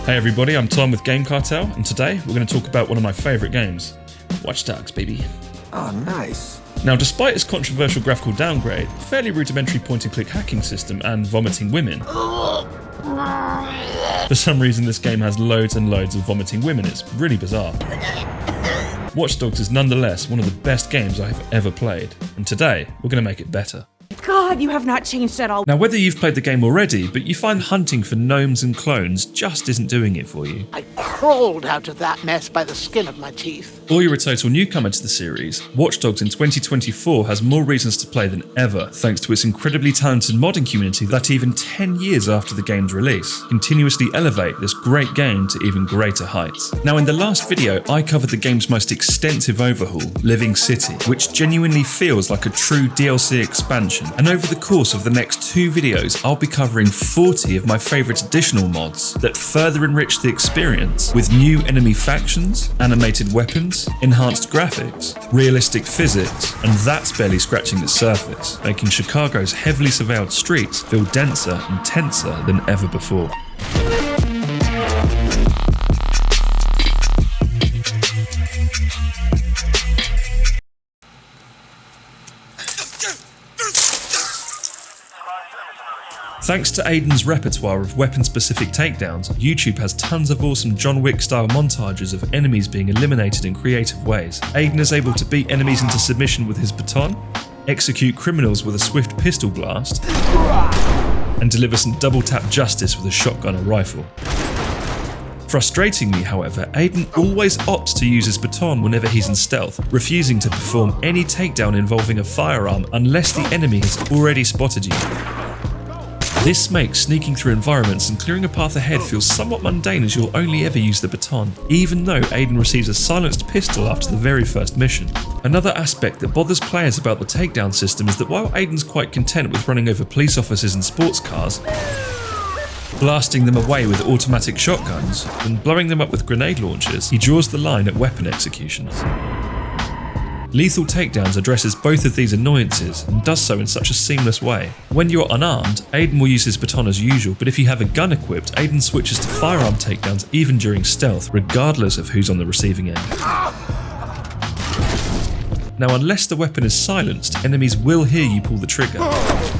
Hey everybody, I'm Tom with Game Cartel, and today we're going to talk about one of my favourite games, Watch Dogs, baby. Oh, nice. Now, despite its controversial graphical downgrade, fairly rudimentary point-and-click hacking system, and vomiting women, for some reason this game has loads and loads of vomiting women. It's really bizarre. Watch Dogs is nonetheless one of the best games I have ever played, and today we're going to make it better. God, you have not changed at all. Now, whether you've played the game already, but you find hunting for gnomes and clones just isn't doing it for you, I crawled out of that mess by the skin of my teeth. or you're a total newcomer to the series, Watch Dogs in 2024 has more reasons to play than ever thanks to its incredibly talented modding community that even 10 years after the game's release continuously elevate this great game to even greater heights. Now, in the last video I covered the game's most extensive overhaul, Living City, which genuinely feels like a true DLC expansion, and over the course of the next 2 videos I'll be covering 40 of my favourite additional mods that further enrich the experience with new enemy factions, animated weapons, enhanced graphics, realistic physics, and that's barely scratching the surface, making Chicago's heavily surveilled streets feel denser and tenser than ever before. Thanks to Aiden's repertoire of weapon-specific takedowns, YouTube has tons of awesome John Wick-style montages of enemies being eliminated in creative ways. Aiden is able to beat enemies into submission with his baton, execute criminals with a swift pistol blast, and deliver some double-tap justice with a shotgun or rifle. Frustratingly, however, Aiden always opts to use his baton whenever he's in stealth, refusing to perform any takedown involving a firearm unless the enemy has already spotted you. This makes sneaking through environments and clearing a path ahead feel somewhat mundane, as you'll only ever use the baton, even though Aiden receives a silenced pistol after the very first mission. Another aspect that bothers players about the takedown system is that while Aiden's quite content with running over police officers in sports cars, blasting them away with automatic shotguns, and blowing them up with grenade launchers, he draws the line at weapon executions. Lethal Takedowns addresses both of these annoyances and does so in such a seamless way. When you're unarmed, Aiden will use his baton as usual, but if you have a gun equipped, Aiden switches to firearm takedowns even during stealth, regardless of who's on the receiving end. Now, unless the weapon is silenced, enemies will hear you pull the trigger,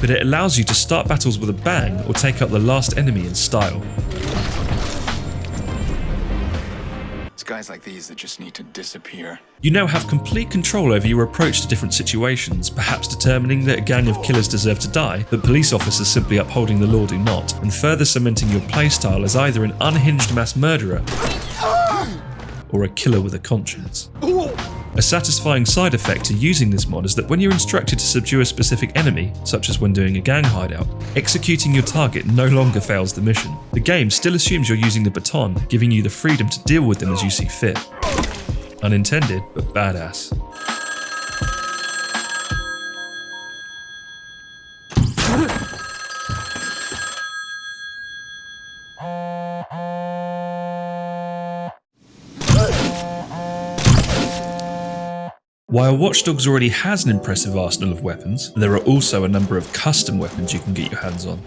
but it allows you to start battles with a bang or take out the last enemy in style. Guys like these that just need to disappear. You now have complete control over your approach to different situations, perhaps determining that a gang of killers deserve to die, but police officers simply upholding the law do not, and further cementing your playstyle as either an unhinged mass murderer or a killer with a conscience. A satisfying side effect to using this mod is that when you're instructed to subdue a specific enemy, such as when doing a gang hideout, executing your target no longer fails the mission. The game still assumes you're using the baton, giving you the freedom to deal with them as you see fit. Unintended, but badass. While Watch Dogs already has an impressive arsenal of weapons, there are also a number of custom weapons you can get your hands on.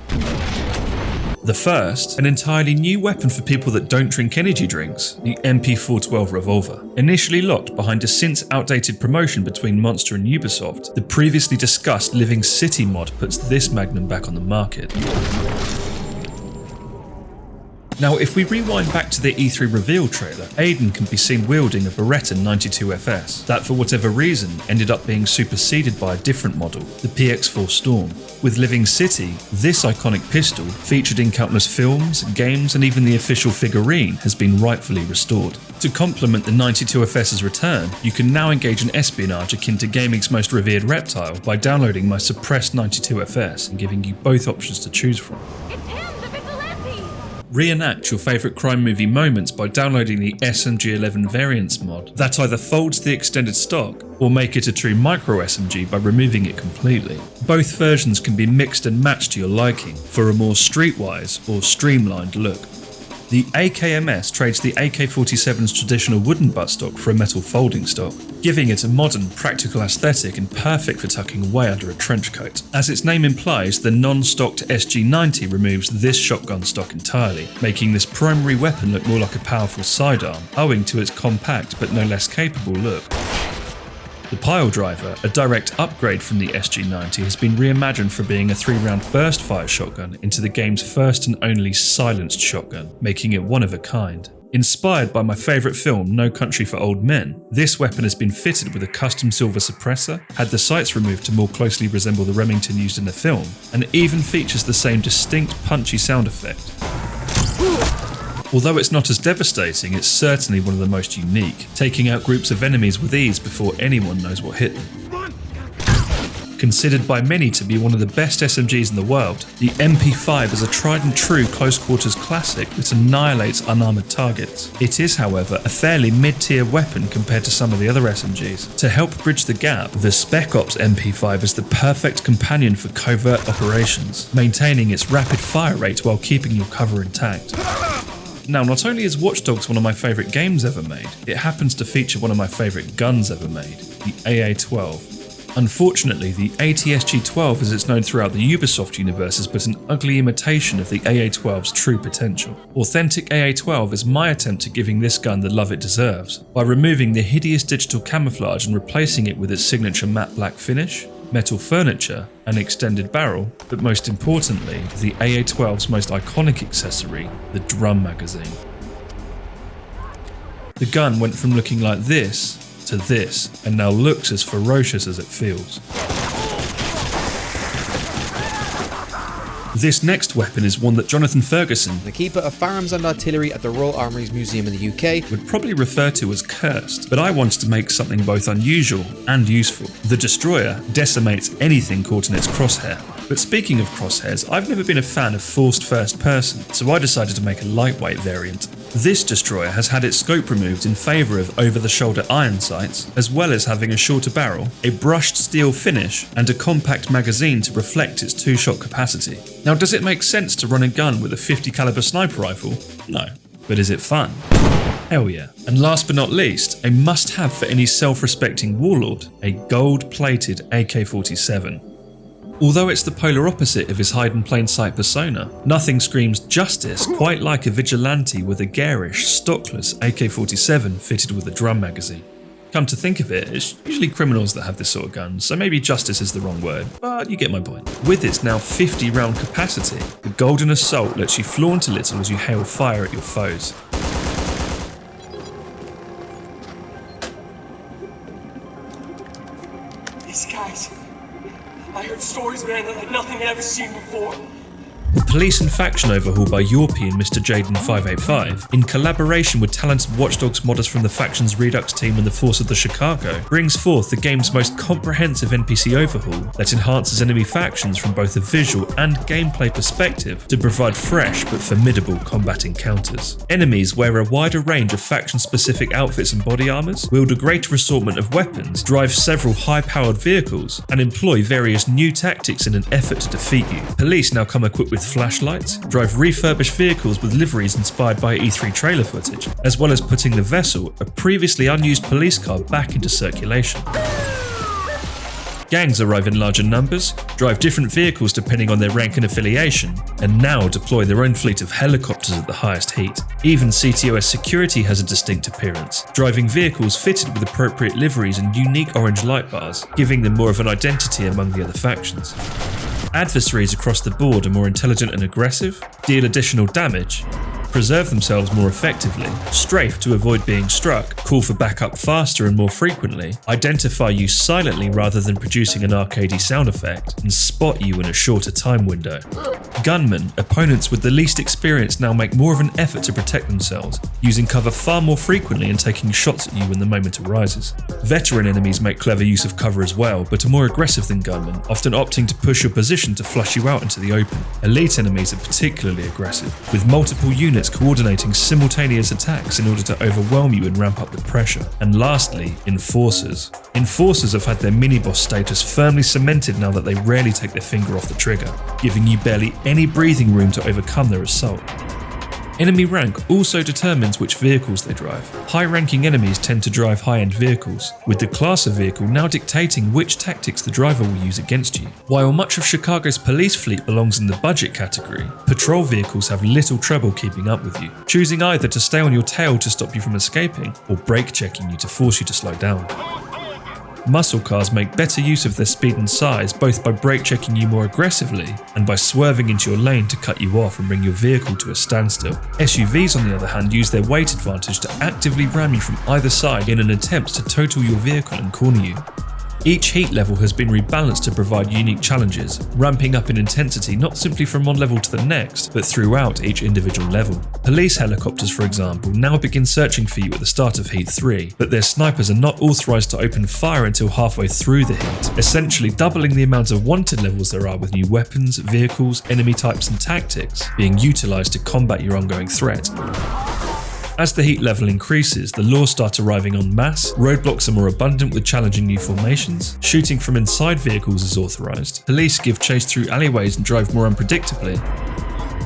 The first, an entirely new weapon for people that don't drink energy drinks, the MP412 revolver. Initially locked behind a since outdated promotion between Monster and Ubisoft, the previously discussed Living City mod puts this magnum back on the market. Now, if we rewind back to the E3 reveal trailer, Aiden can be seen wielding a Beretta 92FS, that for whatever reason ended up being superseded by a different model, the PX4 Storm. With Living City, this iconic pistol, featured in countless films, games, and even the official figurine, has been rightfully restored. To complement the 92FS's return, you can now engage in espionage akin to gaming's most revered reptile by downloading my suppressed 92FS and giving you both options to choose from. Reenact your favourite crime movie moments by downloading the SMG11 Variants mod that either folds the extended stock or make it a true micro SMG by removing it completely. Both versions can be mixed and matched to your liking for a more streetwise or streamlined look. The AKMS trades the AK-47's traditional wooden buttstock for a metal folding stock, giving it a modern, practical aesthetic and perfect for tucking away under a trench coat. As its name implies, the non-stocked SG-90 removes this shotgun stock entirely, making this primary weapon look more like a powerful sidearm, owing to its compact but no less capable look. The pile driver, a direct upgrade from the SG-90, has been reimagined for being a 3-round burst fire shotgun into the game's first and only silenced shotgun, making it one of a kind. Inspired by my favourite film No Country for Old Men, this weapon has been fitted with a custom silver suppressor, had the sights removed to more closely resemble the Remington used in the film, and even features the same distinct punchy sound effect. Although it's not as devastating, it's certainly one of the most unique, taking out groups of enemies with ease before anyone knows what hit them. Considered by many to be one of the best SMGs in the world, the MP5 is a tried and true close quarters classic that annihilates unarmoured targets. It is, however, a fairly mid-tier weapon compared to some of the other SMGs. To help bridge the gap, the Spec Ops MP5 is the perfect companion for covert operations, maintaining its rapid fire rate while keeping your cover intact. Now, not only is Watch Dogs one of my favourite games ever made, it happens to feature one of my favourite guns ever made, the AA-12. Unfortunately, the ATSG-12 as it's known throughout the Ubisoft universe is but an ugly imitation of the AA-12's true potential. Authentic AA-12 is my attempt at giving this gun the love it deserves, by removing the hideous digital camouflage and replacing it with its signature matte black finish, metal furniture, an extended barrel, but most importantly, the AA-12's most iconic accessory, the drum magazine. The gun went from looking like this to this, and now looks as ferocious as it feels. This next weapon is one that Jonathan Ferguson, the keeper of firearms and artillery at the Royal Armouries Museum in the UK, would probably refer to as cursed, but I wanted to make something both unusual and useful. The Destroyer decimates anything caught in its crosshair. But speaking of crosshairs, I've never been a fan of forced first person, so I decided to make a lightweight variant. This Destroyer has had its scope removed in favour of over-the-shoulder iron sights, as well as having a shorter barrel, a brushed steel finish, and a compact magazine to reflect its 2-shot capacity. Now, does it make sense to run a gun with a 50 caliber sniper rifle? No. But is it fun? Hell yeah. And last but not least, a must-have for any self-respecting warlord, a gold-plated AK-47. Although it's the polar opposite of his hide in plain sight persona, nothing screams justice quite like a vigilante with a garish, stockless AK-47 fitted with a drum magazine. Come to think of it, it's usually criminals that have this sort of gun, so maybe justice is the wrong word, but you get my point. With its now 50 round capacity, the Golden Assault lets you flaunt a little as you hail fire at your foes. These guys, I heard stories, man, that like nothing I'd ever seen before. The police and faction overhaul by European Mr. Jaden585, in collaboration with talented Watch Dogs modders from the faction's Redux team and the Force of the Chicago, brings forth the game's most comprehensive NPC overhaul that enhances enemy factions from both a visual and gameplay perspective to provide fresh but formidable combat encounters. Enemies wear a wider range of faction-specific outfits and body armors, wield a greater assortment of weapons, drive several high-powered vehicles, and employ various new tactics in an effort to defeat you. Police now come equipped with flashlights, drive refurbished vehicles with liveries inspired by E3 trailer footage, as well as putting the Vessel, a previously unused police car, back into circulation. Gangs arrive in larger numbers, drive different vehicles depending on their rank and affiliation, and now deploy their own fleet of helicopters at the highest heat. Even CTOS security has a distinct appearance, driving vehicles fitted with appropriate liveries and unique orange light bars, giving them more of an identity among the other factions. Adversaries across the board are more intelligent and aggressive, deal additional damage, preserve themselves more effectively, strafe to avoid being struck, call for backup faster and more frequently, identify you silently rather than producing an arcadey sound effect, and spot you in a shorter time window. Gunmen, opponents with the least experience, now make more of an effort to protect themselves, using cover far more frequently and taking shots at you when the moment arises. Veteran enemies make clever use of cover as well, but are more aggressive than gunmen, often opting to push your position to flush you out into the open. Elite enemies are particularly aggressive, with multiple units coordinating simultaneous attacks in order to overwhelm you and ramp up the pressure. And lastly, Enforcers. Enforcers have had their mini-boss status firmly cemented now that they rarely take their finger off the trigger, giving you barely any breathing room to overcome their assault. Enemy rank also determines which vehicles they drive. High-ranking enemies tend to drive high-end vehicles, with the class of vehicle now dictating which tactics the driver will use against you. While much of Chicago's police fleet belongs in the budget category, patrol vehicles have little trouble keeping up with you, choosing either to stay on your tail to stop you from escaping, or brake checking you to force you to slow down. Muscle cars make better use of their speed and size both by brake checking you more aggressively and by swerving into your lane to cut you off and bring your vehicle to a standstill. SUVs, on the other hand, use their weight advantage to actively ram you from either side in an attempt to total your vehicle and corner you. Each heat level has been rebalanced to provide unique challenges, ramping up in intensity not simply from one level to the next, but throughout each individual level. Police helicopters, for example, now begin searching for you at the start of Heat 3, but their snipers are not authorised to open fire until halfway through the heat, essentially doubling the amount of wanted levels there are with new weapons, vehicles, enemy types and tactics being utilised to combat your ongoing threat. As the heat level increases, the laws start arriving en masse, roadblocks are more abundant with challenging new formations, shooting from inside vehicles is authorised, police give chase through alleyways and drive more unpredictably.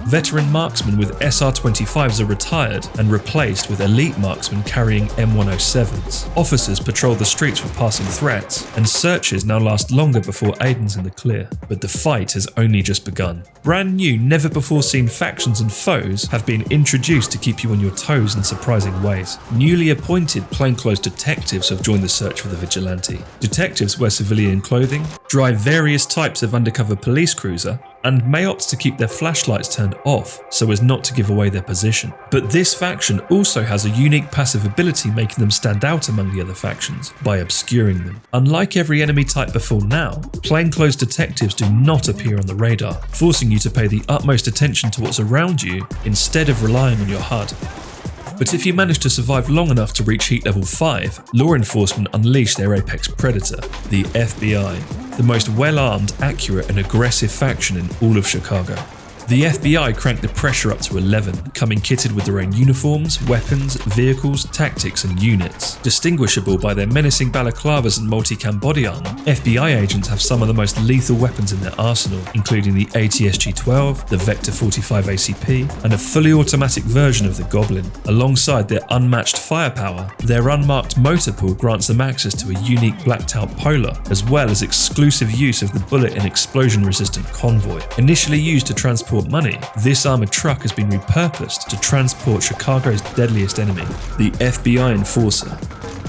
Veteran marksmen with SR-25s are retired and replaced with elite marksmen carrying M107s. Officers patrol the streets for passing threats, and searches now last longer before Aiden's in the clear. But the fight has only just begun. Brand new, never-before-seen factions and foes have been introduced to keep you on your toes in surprising ways. Newly appointed plainclothes detectives have joined the search for the vigilante. Detectives wear civilian clothing, drive various types of undercover police cruiser, and may opt to keep their flashlights turned off so as not to give away their position. But this faction also has a unique passive ability making them stand out among the other factions by obscuring them. Unlike every enemy type before now, plainclothes detectives do not appear on the radar, forcing you to pay the utmost attention to what's around you instead of relying on your HUD. But if you manage to survive long enough to reach heat level 5, law enforcement unleash their apex predator, the FBI, the most well-armed, accurate and aggressive faction in all of Chicago. The FBI cranked the pressure up to 11, coming kitted with their own uniforms, weapons, vehicles, tactics and units. Distinguishable by their menacing balaclavas and multicam body armor, FBI agents have some of the most lethal weapons in their arsenal, including the ATSG-12, the Vector 45 ACP, and a fully automatic version of the Goblin. Alongside their unmatched firepower, their unmarked motor pool grants them access to a unique blacked-out Polar, as well as exclusive use of the bullet and explosion-resistant Convoy. Initially used to transport money, this armoured truck has been repurposed to transport Chicago's deadliest enemy, the FBI Enforcer.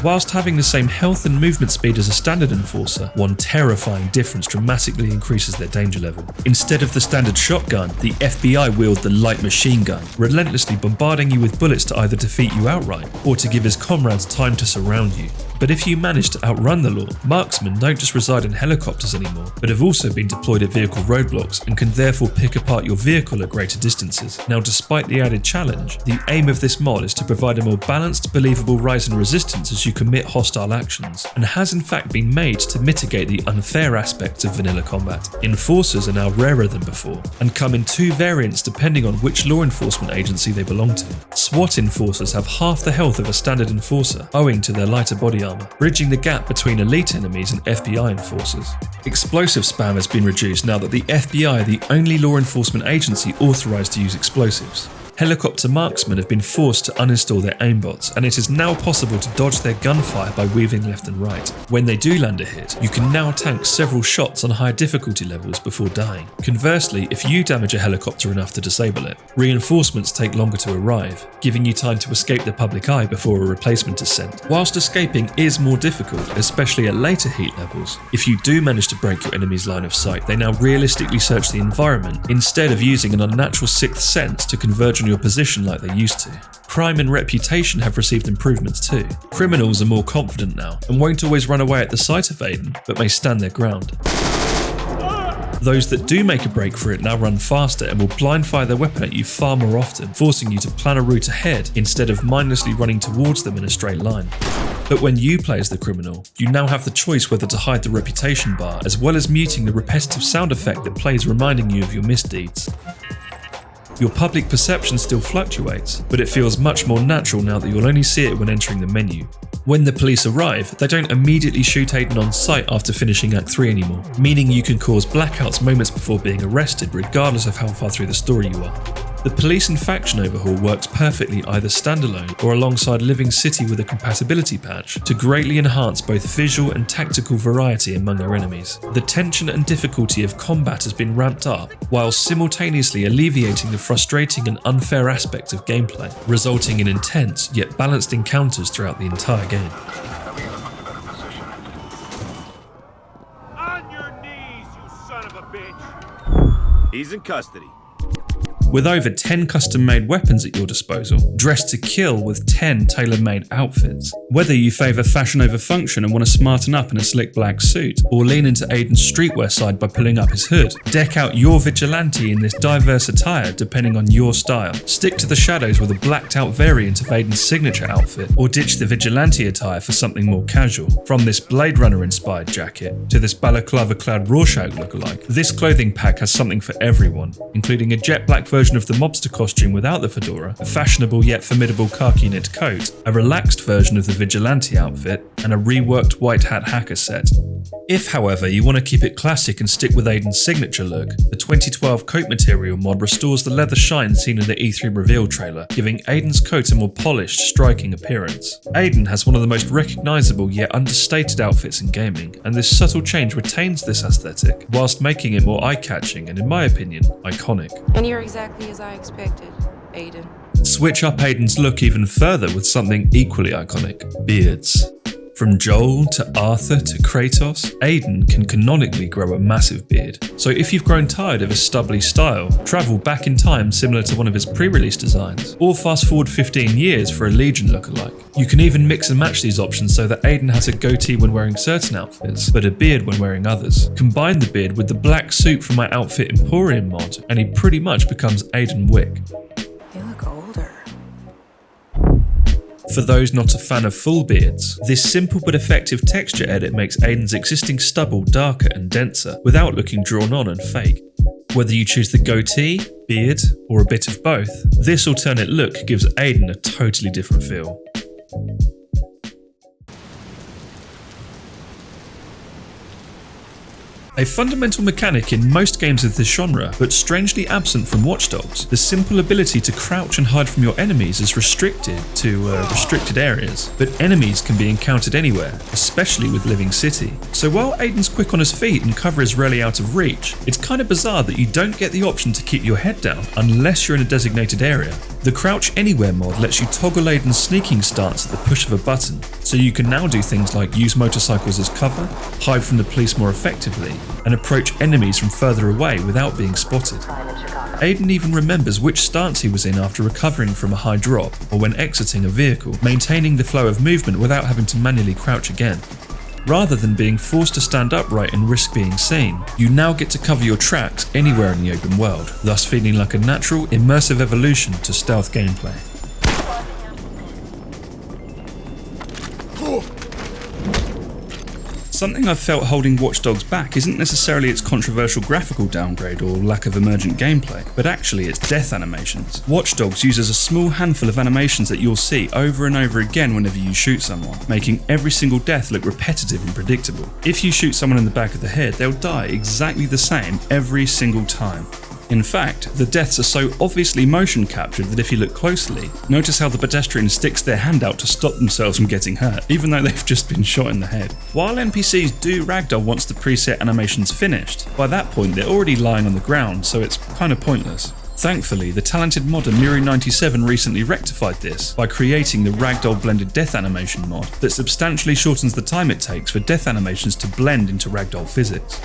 Whilst having the same health and movement speed as a standard Enforcer, one terrifying difference dramatically increases their danger level. Instead of the standard shotgun, the FBI wield the light machine gun, relentlessly bombarding you with bullets to either defeat you outright or to give his comrades time to surround you. But if you manage to outrun the law, marksmen don't just reside in helicopters anymore, but have also been deployed at vehicle roadblocks and can therefore pick apart your vehicle at greater distances. Now, despite the added challenge, the aim of this mod is to provide a more balanced, believable rise in resistance as you commit hostile actions, and has in fact been made to mitigate the unfair aspects of vanilla combat. Enforcers are now rarer than before, and come in two variants depending on which law enforcement agency they belong to. SWAT enforcers have half the health of a standard enforcer, owing to their lighter body armor, bridging the gap between elite enemies and FBI enforcers. Explosive spam has been reduced now that the FBI are the only law enforcement agency authorized to use explosives. Helicopter marksmen have been forced to uninstall their aimbots, and it is now possible to dodge their gunfire by weaving left and right. When they do land a hit, you can now tank several shots on higher difficulty levels before dying. Conversely, if you damage a helicopter enough to disable it, reinforcements take longer to arrive, giving you time to escape the public eye before a replacement is sent. Whilst escaping is more difficult, especially at later heat levels, if you do manage to break your enemy's line of sight, they now realistically search the environment instead of using an unnatural sixth sense to converge on your position like they used to. Crime and reputation have received improvements too. Criminals are more confident now and won't always run away at the sight of Aiden, but may stand their ground. Those that do make a break for it now run faster and will blind fire their weapon at you far more often, forcing you to plan a route ahead instead of mindlessly running towards them in a straight line. But when you play as the criminal, you now have the choice whether to hide the reputation bar, as well as muting the repetitive sound effect that plays reminding you of your misdeeds. Your public perception still fluctuates, but it feels much more natural now that you'll only see it when entering the menu. When the police arrive, they don't immediately shoot Aiden on sight after finishing Act 3 anymore, meaning you can cause blackouts moments before being arrested regardless of how far through the story you are. The police and faction overhaul works perfectly either standalone or alongside Living City with a compatibility patch to greatly enhance both visual and tactical variety among your enemies. The tension and difficulty of combat has been ramped up, while simultaneously alleviating the frustrating and unfair aspect of gameplay, resulting in intense yet balanced encounters throughout the entire game. On your knees, you son of a bitch! He's in custody. With over 10 custom-made weapons at your disposal, dressed to kill with 10 tailor-made outfits. Whether you favour fashion over function and want to smarten up in a slick black suit, or lean into Aiden's streetwear side by pulling up his hood, deck out your vigilante in this diverse attire depending on your style. Stick to the shadows with a blacked-out variant of Aiden's signature outfit, or ditch the vigilante attire for something more casual. From this Blade Runner-inspired jacket to this balaclava-clad Rorschach lookalike, this clothing pack has something for everyone, including a jet-black version of the mobster costume without the fedora, a fashionable yet formidable khaki knit coat, a relaxed version of the vigilante outfit, and a reworked white hat hacker set. If, however, you want to keep it classic and stick with Aiden's signature look, the 2012 coat material mod restores the leather shine seen in the E3 reveal trailer, giving Aiden's coat a more polished, striking appearance. Aiden has one of the most recognisable yet understated outfits in gaming, and this subtle change retains this aesthetic, whilst making it more eye-catching and, in my opinion, iconic. And you're exactly as I expected, Aiden. Switch up Aiden's look even further with something equally iconic: beards. From Joel to Arthur to Kratos, Aiden can canonically grow a massive beard. So if you've grown tired of his stubbly style, travel back in time similar to one of his pre-release designs, or fast forward 15 years for a Legion lookalike. You can even mix and match these options so that Aiden has a goatee when wearing certain outfits, but a beard when wearing others. Combine the beard with the black suit from my Outfit Emporium mod, and he pretty much becomes Aiden Wick. You look older. For those not a fan of full beards, this simple but effective texture edit makes Aiden's existing stubble darker and denser, without looking drawn on and fake. Whether you choose the goatee, beard, or a bit of both, this alternate look gives Aiden a totally different feel. A fundamental mechanic in most games of this genre, but strangely absent from Watch Dogs, the simple ability to crouch and hide from your enemies is restricted to restricted areas, but enemies can be encountered anywhere, especially with Living City. So while Aiden's quick on his feet and cover is rarely out of reach, it's kind of bizarre that you don't get the option to keep your head down unless you're in a designated area. The Crouch Anywhere mod lets you toggle Aiden's sneaking stance at the push of a button, so you can now do things like use motorcycles as cover, hide from the police more effectively, and approach enemies from further away without being spotted. Aiden even remembers which stance he was in after recovering from a high drop or when exiting a vehicle, maintaining the flow of movement without having to manually crouch again. Rather than being forced to stand upright and risk being seen, you now get to cover your tracks anywhere in the open world, thus feeling like a natural, immersive evolution to stealth gameplay. Something I've felt holding Watch Dogs back isn't necessarily its controversial graphical downgrade or lack of emergent gameplay, but actually its death animations. Watch Dogs uses a small handful of animations that you'll see over and over again whenever you shoot someone, making every single death look repetitive and predictable. If you shoot someone in the back of the head, they'll die exactly the same every single time. In fact, the deaths are so obviously motion captured that if you look closely, notice how the pedestrian sticks their hand out to stop themselves from getting hurt, even though they've just been shot in the head. While NPCs do ragdoll once the preset animation's finished, by that point they're already lying on the ground, so it's kind of pointless. Thankfully, the talented modder Miru97 recently rectified this by creating the Ragdoll Blended Death Animation mod that substantially shortens the time it takes for death animations to blend into Ragdoll physics.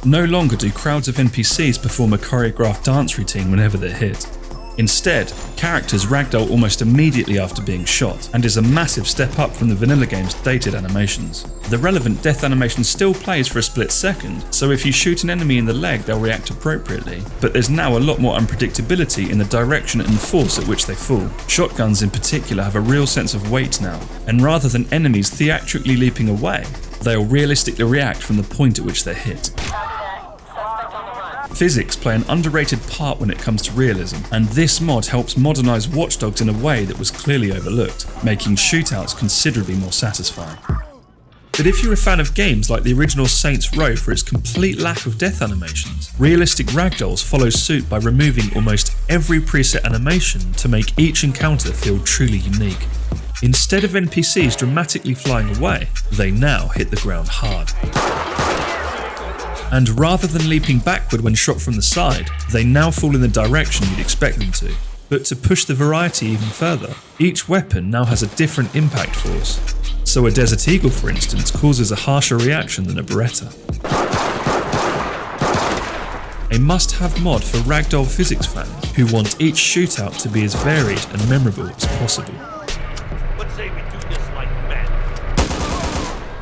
No longer do crowds of NPCs perform a choreographed dance routine whenever they're hit. Instead, characters ragdoll almost immediately after being shot, and is a massive step up from the vanilla game's dated animations. The relevant death animation still plays for a split second, so if you shoot an enemy in the leg they'll react appropriately, but there's now a lot more unpredictability in the direction and force at which they fall. Shotguns in particular have a real sense of weight now, and rather than enemies theatrically leaping away, they'll realistically react from the point at which they're hit. Physics play an underrated part when it comes to realism, and this mod helps modernise Watch Dogs in a way that was clearly overlooked, making shootouts considerably more satisfying. But if you're a fan of games like the original Saints Row for its complete lack of death animations, realistic ragdolls follow suit by removing almost every preset animation to make each encounter feel truly unique. Instead of NPCs dramatically flying away, they now hit the ground hard. And rather than leaping backward when shot from the side, they now fall in the direction you'd expect them to. But to push the variety even further, each weapon now has a different impact force. So a Desert Eagle, for instance, causes a harsher reaction than a Beretta. A must-have mod for ragdoll physics fans who want each shootout to be as varied and memorable as possible.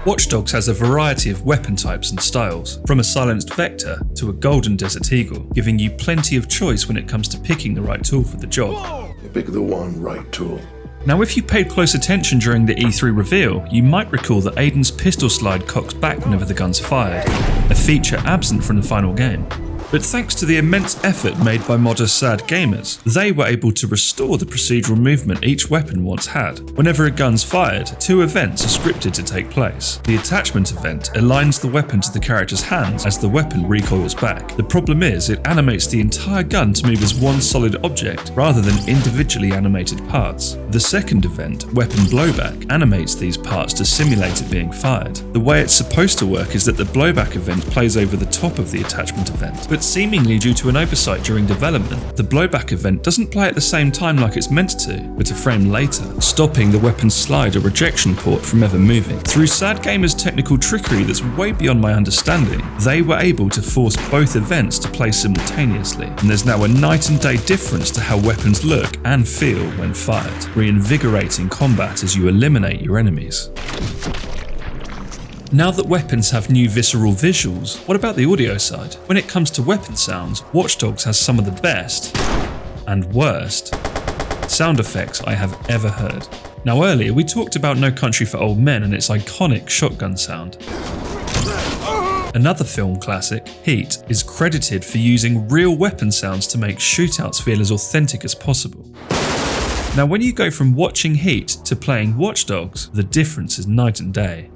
Watch Dogs has a variety of weapon types and styles, from a silenced Vector to a golden Desert Eagle, giving you plenty of choice when it comes to picking the right tool for the job. Pick the one right tool. Now, if you paid close attention during the E3 reveal, you might recall that Aiden's pistol slide cocks back whenever the gun's fired, a feature absent from the final game. But thanks to the immense effort made by modder Sad Gamers, they were able to restore the procedural movement each weapon once had. Whenever a gun's fired, two events are scripted to take place. The attachment event aligns the weapon to the character's hands as the weapon recoils back. The problem is, it animates the entire gun to move as one solid object rather than individually animated parts. The second event, Weapon Blowback, animates these parts to simulate it being fired. The way it's supposed to work is that the blowback event plays over the top of the attachment event, but seemingly due to an oversight during development, the blowback event doesn't play at the same time like it's meant to, but a frame later, stopping the weapon's slide or ejection port from ever moving. Through Sad Gamers' technical trickery that's way beyond my understanding, they were able to force both events to play simultaneously, and there's now a night and day difference to how weapons look and feel when fired, reinvigorating combat as you eliminate your enemies. Now that weapons have new visceral visuals, what about the audio side? When it comes to weapon sounds, Watch Dogs has some of the best and worst sound effects I have ever heard. Now earlier we talked about No Country for Old Men and its iconic shotgun sound. Another film classic, Heat, is credited for using real weapon sounds to make shootouts feel as authentic as possible. Now when you go from watching Heat to playing Watch Dogs, the difference is night and day.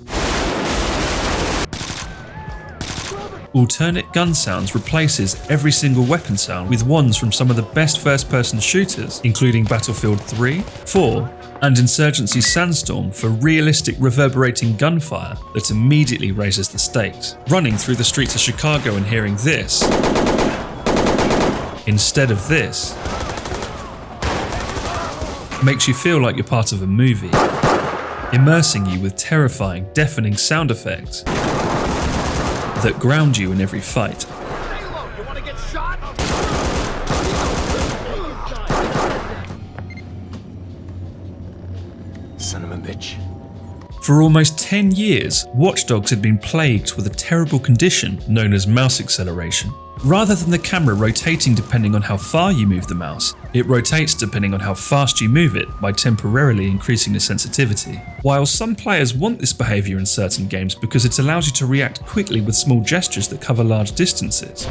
Alternate gun sounds replaces every single weapon sound with ones from some of the best first-person shooters, including Battlefield 3, 4, and Insurgency Sandstorm for realistic reverberating gunfire that immediately raises the stakes. Running through the streets of Chicago and hearing this instead of this makes you feel like you're part of a movie, immersing you with terrifying, deafening sound effects that ground you in every fight. You wanna get shot? Son of a bitch. For almost 10 years, Watch Dogs had been plagued with a terrible condition known as mouse acceleration. Rather than the camera rotating depending on how far you move the mouse, it rotates depending on how fast you move it by temporarily increasing the sensitivity. While some players want this behaviour in certain games because it allows you to react quickly with small gestures that cover large distances,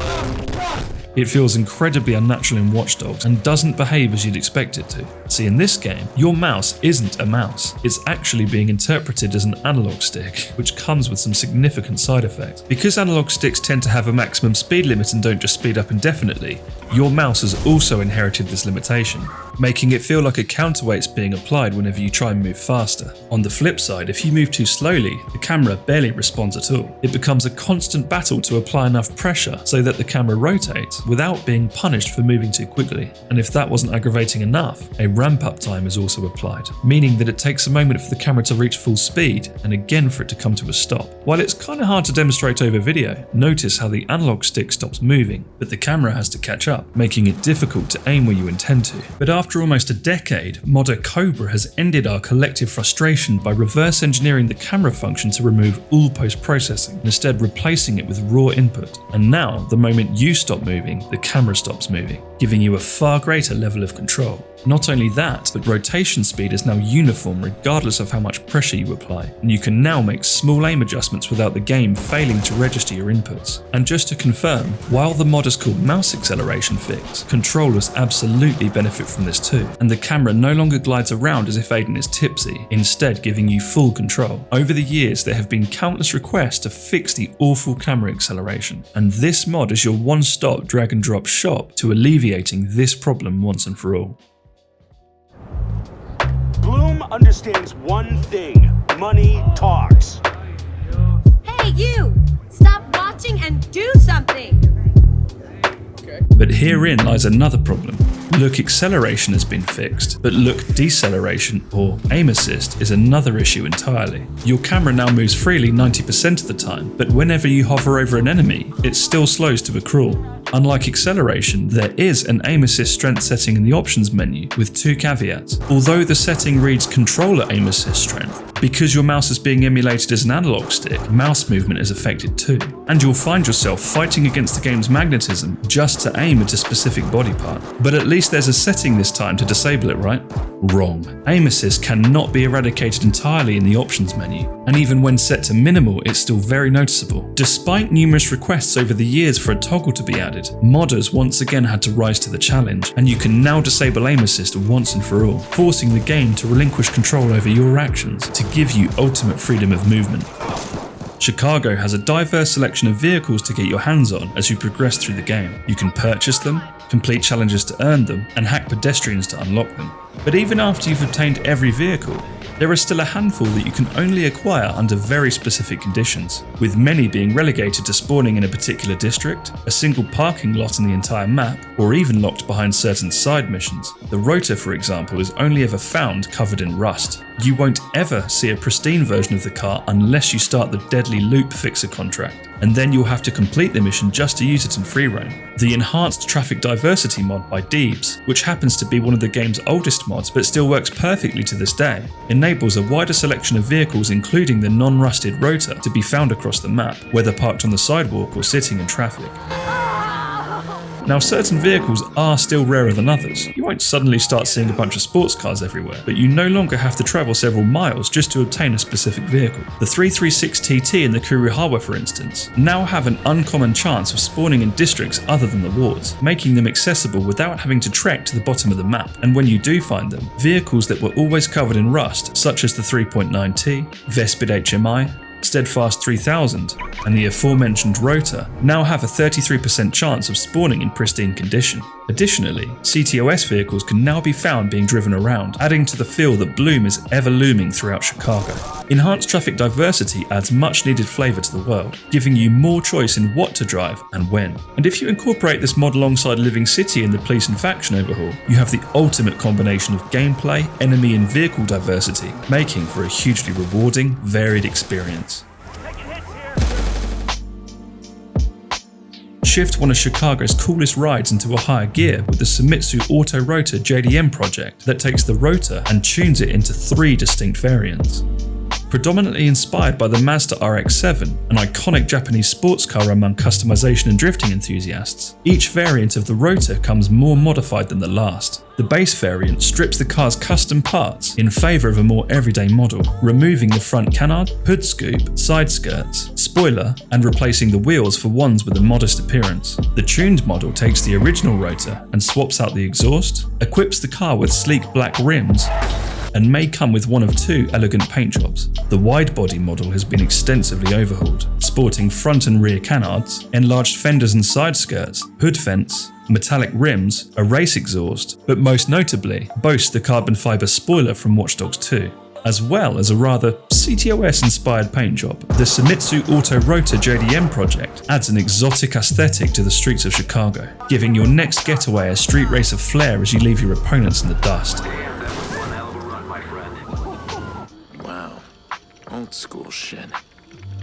it feels incredibly unnatural in Watch Dogs and doesn't behave as you'd expect it to. See, in this game, your mouse isn't a mouse. It's actually being interpreted as an analog stick, which comes with some significant side effects. Because analog sticks tend to have a maximum speed limit and don't just speed up indefinitely, your mouse has also inherited this limitation, making it feel like a counterweight's being applied whenever you try and move faster. On the flip side, if you move too slowly, the camera barely responds at all. It becomes a constant battle to apply enough pressure so that the camera rotates without being punished for moving too quickly. And if that wasn't aggravating enough, a ramp-up time is also applied, meaning that it takes a moment for the camera to reach full speed and again for it to come to a stop. While it's kind of hard to demonstrate over video, notice how the analog stick stops moving, but the camera has to catch up, making it difficult to aim where you intend to. But after almost a decade, modder Cobra has ended our collective frustration by reverse engineering the camera function to remove all post-processing, and instead replacing it with raw input. And now, the moment you stop moving, the camera stops moving, giving you a far greater level of control. Not only only that, but rotation speed is now uniform regardless of how much pressure you apply, and you can now make small aim adjustments without the game failing to register your inputs. And just to confirm, while the mod is called mouse acceleration fix, controllers absolutely benefit from this too, and the camera no longer glides around as if Aiden is tipsy, instead giving you full control. Over the years, there have been countless requests to fix the awful camera acceleration, and this mod is your one-stop drag and drop shop to alleviating this problem once and for all. Bloom understands one thing. Money talks. Hey, you! Stop watching and do something! But herein lies another problem. Look acceleration has been fixed, but look deceleration or aim assist is another issue entirely. Your camera now moves freely 90% of the time, but whenever you hover over an enemy, it still slows to a crawl. Unlike acceleration, there is an aim assist strength setting in the options menu with two caveats. Although the setting reads controller aim assist strength, because your mouse is being emulated as an analog stick, mouse movement is affected too. And you'll find yourself fighting against the game's magnetism just to aim at a specific body part. But at least there's a setting this time to disable it, right? Wrong. Aim assist cannot be eradicated entirely in the options menu, and even when set to minimal, it's still very noticeable. Despite numerous requests over the years for a toggle to be added, modders once again had to rise to the challenge, and you can now disable aim assist once and for all, forcing the game to relinquish control over your actions to give you ultimate freedom of movement. Chicago has a diverse selection of vehicles to get your hands on as you progress through the game. You can purchase them, complete challenges to earn them, and hack pedestrians to unlock them. But even after you've obtained every vehicle, there are still a handful that you can only acquire under very specific conditions, with many being relegated to spawning in a particular district, a single parking lot in the entire map, or even locked behind certain side missions. The rotor, for example, is only ever found covered in rust. You won't ever see a pristine version of the car unless you start the deadly loop fixer contract, and then you'll have to complete the mission just to use it in free roam. The Enhanced Traffic Diversity mod by Deebs, which happens to be one of the game's oldest mods but still works perfectly to this day, enables a wider selection of vehicles including the non-rusted rotor to be found across the map, whether parked on the sidewalk or sitting in traffic. Now, certain vehicles are still rarer than others. You won't suddenly start seeing a bunch of sports cars everywhere, but you no longer have to travel several miles just to obtain a specific vehicle. The 336 TT and the Kuruhawa, for instance, now have an uncommon chance of spawning in districts other than the wards, making them accessible without having to trek to the bottom of the map. And when you do find them, vehicles that were always covered in rust, such as the 3.9T, Vespid HMI, Steadfast 3000, and the aforementioned rotor now have a 33% chance of spawning in pristine condition. Additionally, CTOS vehicles can now be found being driven around, adding to the feel that Bloom is ever looming throughout Chicago. Enhanced Traffic Diversity adds much needed flavour to the world, giving you more choice in what to drive and when. And if you incorporate this mod alongside Living City in the Police and Faction overhaul, you have the ultimate combination of gameplay, enemy and vehicle diversity, making for a hugely rewarding, varied experience. Shift one of Chicago's coolest rides into a higher gear with the Sumitsu Auto Rotor JDM project that takes the rotor and tunes it into 3 distinct variants. Predominantly inspired by the Mazda RX-7, an iconic Japanese sports car among customization and drifting enthusiasts, each variant of the rotor comes more modified than the last. The base variant strips the car's custom parts in favour of a more everyday model, removing the front canard, hood scoop, side skirts, spoiler, and replacing the wheels for ones with a modest appearance. The tuned model takes the original rotor and swaps out the exhaust, equips the car with sleek black rims, and may come with one of 2 elegant paint jobs. The wide-body model has been extensively overhauled, sporting front and rear canards, enlarged fenders and side skirts, hood vents, metallic rims, a race exhaust, but most notably boasts the carbon fibre spoiler from Watch Dogs 2, as well as a rather CTOS-inspired paint job. The Sumitsu Auto Rotor JDM project adds an exotic aesthetic to the streets of Chicago, giving your next getaway a street race of flair as you leave your opponents in the dust. Old school shit.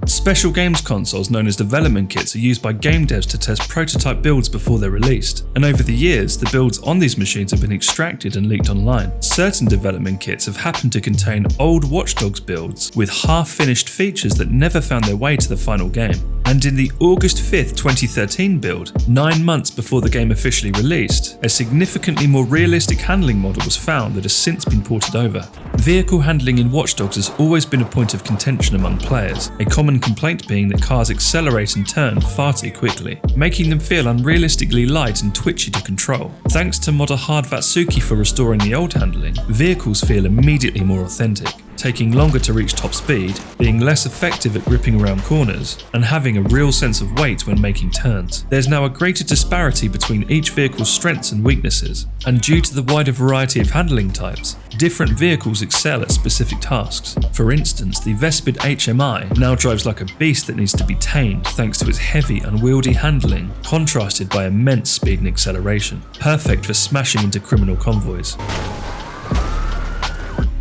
Special games consoles known as development kits are used by game devs to test prototype builds before they're released, and over the years the builds on these machines have been extracted and leaked online. Certain development kits have happened to contain old Watch Dogs builds with half-finished features that never found their way to the final game. And in the August 5th, 2013 build, 9 months before the game officially released, a significantly more realistic handling model was found that has since been ported over. Vehicle handling in Watch Dogs has always been a point of contention among players, a common complaint being that cars accelerate and turn far too quickly, making them feel unrealistically light and twitchy to control. Thanks to modder Hardvatsuki for restoring the old handling, vehicles feel immediately more authentic, taking longer to reach top speed, being less effective at gripping around corners, and having a real sense of weight when making turns. There's now a greater disparity between each vehicle's strengths and weaknesses, and due to the wider variety of handling types, different vehicles excel at specific tasks. For instance, the Vespid HMI now drives like a beast that needs to be tamed thanks to its heavy, unwieldy handling, contrasted by immense speed and acceleration, perfect for smashing into criminal convoys.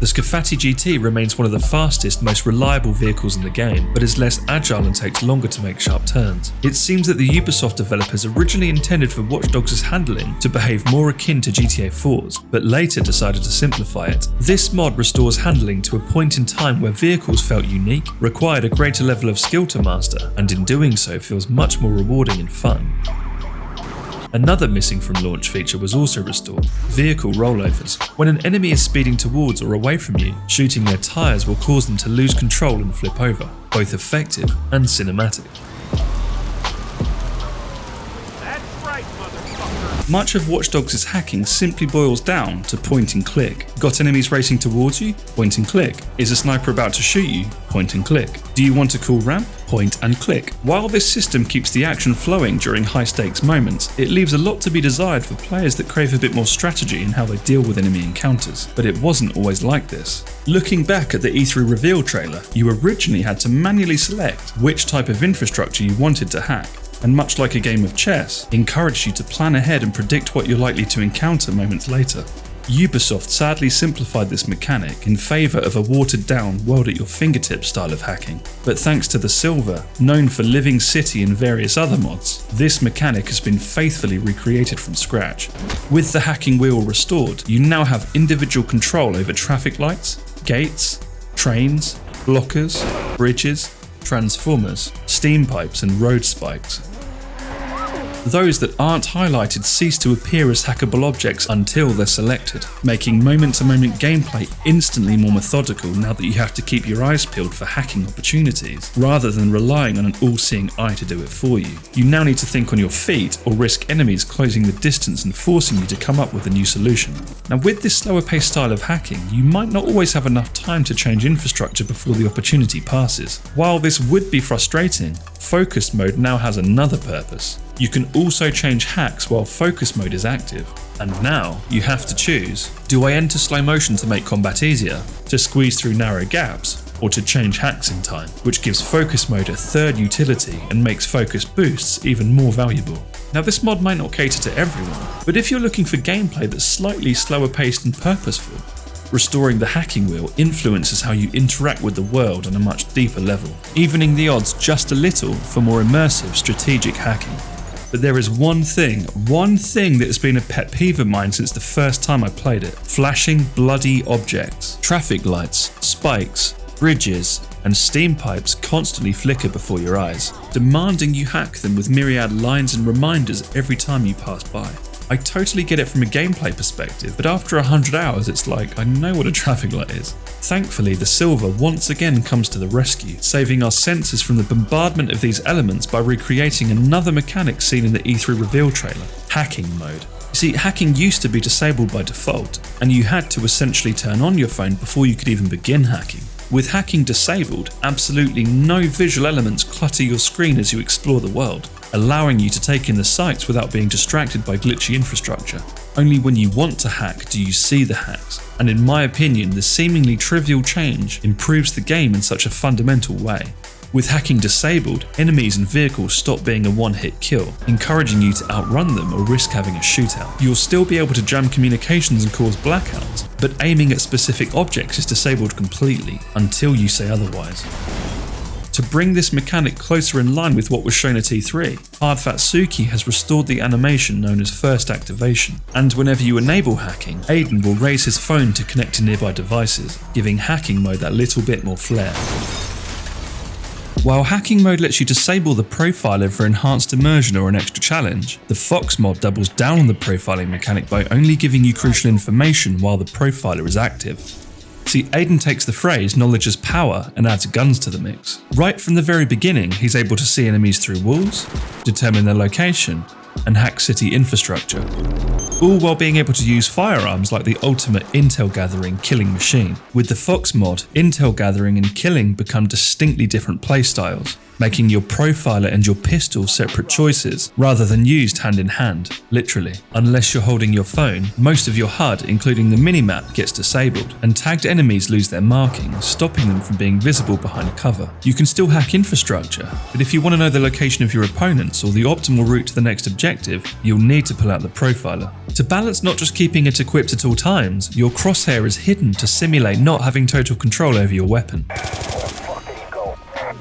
The Scafati GT remains one of the fastest, most reliable vehicles in the game, but is less agile and takes longer to make sharp turns. It seems that the Ubisoft developers originally intended for Watch Dogs' handling to behave more akin to GTA 4's, but later decided to simplify it. This mod restores handling to a point in time where vehicles felt unique, required a greater level of skill to master, and in doing so feels much more rewarding and fun. Another missing from launch feature was also restored: vehicle rollovers. When an enemy is speeding towards or away from you, shooting their tyres will cause them to lose control and flip over, both effective and cinematic. Much of Watch Dogs' hacking simply boils down to point and click. Got enemies racing towards you? Point and click. Is a sniper about to shoot you? Point and click. Do you want a cool ramp? Point and click. While this system keeps the action flowing during high stakes moments, it leaves a lot to be desired for players that crave a bit more strategy in how they deal with enemy encounters. But it wasn't always like this. Looking back at the E3 reveal trailer, you originally had to manually select which type of infrastructure you wanted to hack, and much like a game of chess, encouraged you to plan ahead and predict what you're likely to encounter moments later. Ubisoft sadly simplified this mechanic in favour of a watered-down, world-at-your-fingertips style of hacking. But thanks to the Silver, known for Living City and various other mods, this mechanic has been faithfully recreated from scratch. With the hacking wheel restored, you now have individual control over traffic lights, gates, trains, blockers, bridges, transformers, steam pipes and road spikes. Those that aren't highlighted cease to appear as hackable objects until they're selected, making moment-to-moment gameplay instantly more methodical now that you have to keep your eyes peeled for hacking opportunities, rather than relying on an all-seeing eye to do it for you. You now need to think on your feet or risk enemies closing the distance and forcing you to come up with a new solution. Now with this slower-paced style of hacking, you might not always have enough time to change infrastructure before the opportunity passes. While this would be frustrating, Focus Mode now has another purpose. You can also change hacks while Focus Mode is active. And now you have to choose: do I enter slow motion to make combat easier, to squeeze through narrow gaps, or to change hacks in time, which gives Focus Mode a third utility and makes focus boosts even more valuable. Now this mod might not cater to everyone, but if you're looking for gameplay that's slightly slower paced and purposeful, restoring the hacking wheel influences how you interact with the world on a much deeper level, evening the odds just a little for more immersive strategic hacking. But there is one thing that has been a pet peeve of mine since the first time I played it: flashing bloody objects. Traffic lights, spikes, bridges, and steam pipes constantly flicker before your eyes, demanding you hack them with myriad lines and reminders every time you pass by. I totally get it from a gameplay perspective, but after 100 hours it's like, I know what a traffic light is. Thankfully, the Silver once again comes to the rescue, saving our senses from the bombardment of these elements by recreating another mechanic seen in the E3 reveal trailer: hacking mode. You see, hacking used to be disabled by default, and you had to essentially turn on your phone before you could even begin hacking. With hacking disabled, absolutely no visual elements clutter your screen as you explore the world, allowing you to take in the sights without being distracted by glitchy infrastructure. Only when you want to hack do you see the hacks, and in my opinion, the seemingly trivial change improves the game in such a fundamental way. With hacking disabled, enemies and vehicles stop being a one-hit kill, encouraging you to outrun them or risk having a shootout. You'll still be able to jam communications and cause blackouts, but aiming at specific objects is disabled completely until you say otherwise. To bring this mechanic closer in line with what was shown at E3, Hardvatsuki has restored the animation known as first activation, and whenever you enable hacking, Aiden will raise his phone to connect to nearby devices, giving hacking mode that little bit more flair. While hacking mode lets you disable the profiler for enhanced immersion or an extra challenge, the Fox mod doubles down on the profiling mechanic by only giving you crucial information while the profiler is active. See, Aiden takes the phrase knowledge as power and adds guns to the mix. Right from the very beginning, he's able to see enemies through walls, determine their location, and hack city infrastructure, all while being able to use firearms like the ultimate intel gathering killing machine. With the Fox mod, intel gathering and killing become distinctly different playstyles, making your profiler and your pistol separate choices rather than used hand in hand, literally. Unless you're holding your phone, most of your HUD, including the minimap, gets disabled, and tagged enemies lose their markings, stopping them from being visible behind cover. You can still hack infrastructure, but if you want to know the location of your opponents or the optimal route to the next objective, you'll need to pull out the profiler. To balance not just keeping it equipped at all times, your crosshair is hidden to simulate not having total control over your weapon.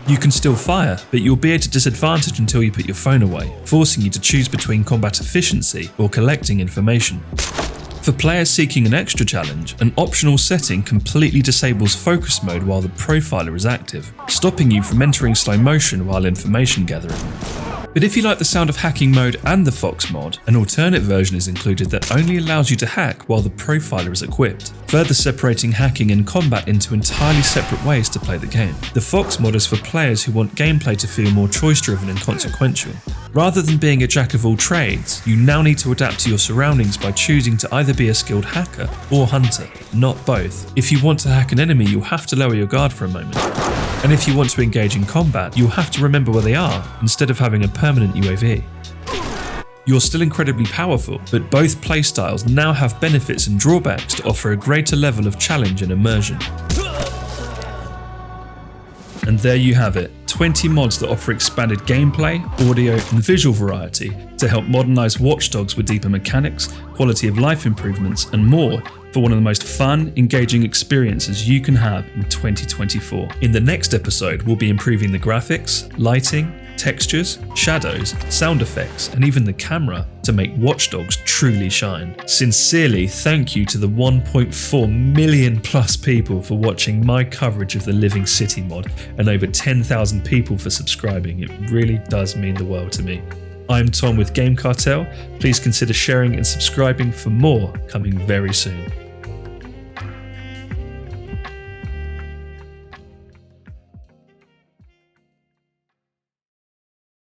You can still fire, but you'll be at a disadvantage until you put your phone away, forcing you to choose between combat efficiency or collecting information. For players seeking an extra challenge, an optional setting completely disables focus mode while the profiler is active, stopping you from entering slow motion while information gathering. But if you like the sound of hacking mode and the Fox mod, an alternate version is included that only allows you to hack while the profiler is equipped, further separating hacking and combat into entirely separate ways to play the game. The Fox mod is for players who want gameplay to feel more choice-driven and consequential. Rather than being a jack of all trades, you now need to adapt to your surroundings by choosing to either be a skilled hacker or hunter, not both. If you want to hack an enemy, you'll have to lower your guard for a moment. And if you want to engage in combat, you'll have to remember where they are, instead of having a permanent UAV. You're still incredibly powerful, but both playstyles now have benefits and drawbacks to offer a greater level of challenge and immersion. And there you have it, 20 mods that offer expanded gameplay, audio and visual variety to help modernise Watch Dogs with deeper mechanics, quality of life improvements and more for one of the most fun, engaging experiences you can have in 2024. In the next episode, we'll be improving the graphics, lighting, textures, shadows, sound effects, and even the camera to make Watch Dogs truly shine. Sincerely, thank you to the 1.4 million plus people for watching my coverage of the Living City mod, and over 10,000 people for subscribing. It really does mean the world to me. I'm Tom with Game Cartel. Please consider sharing and subscribing for more coming very soon.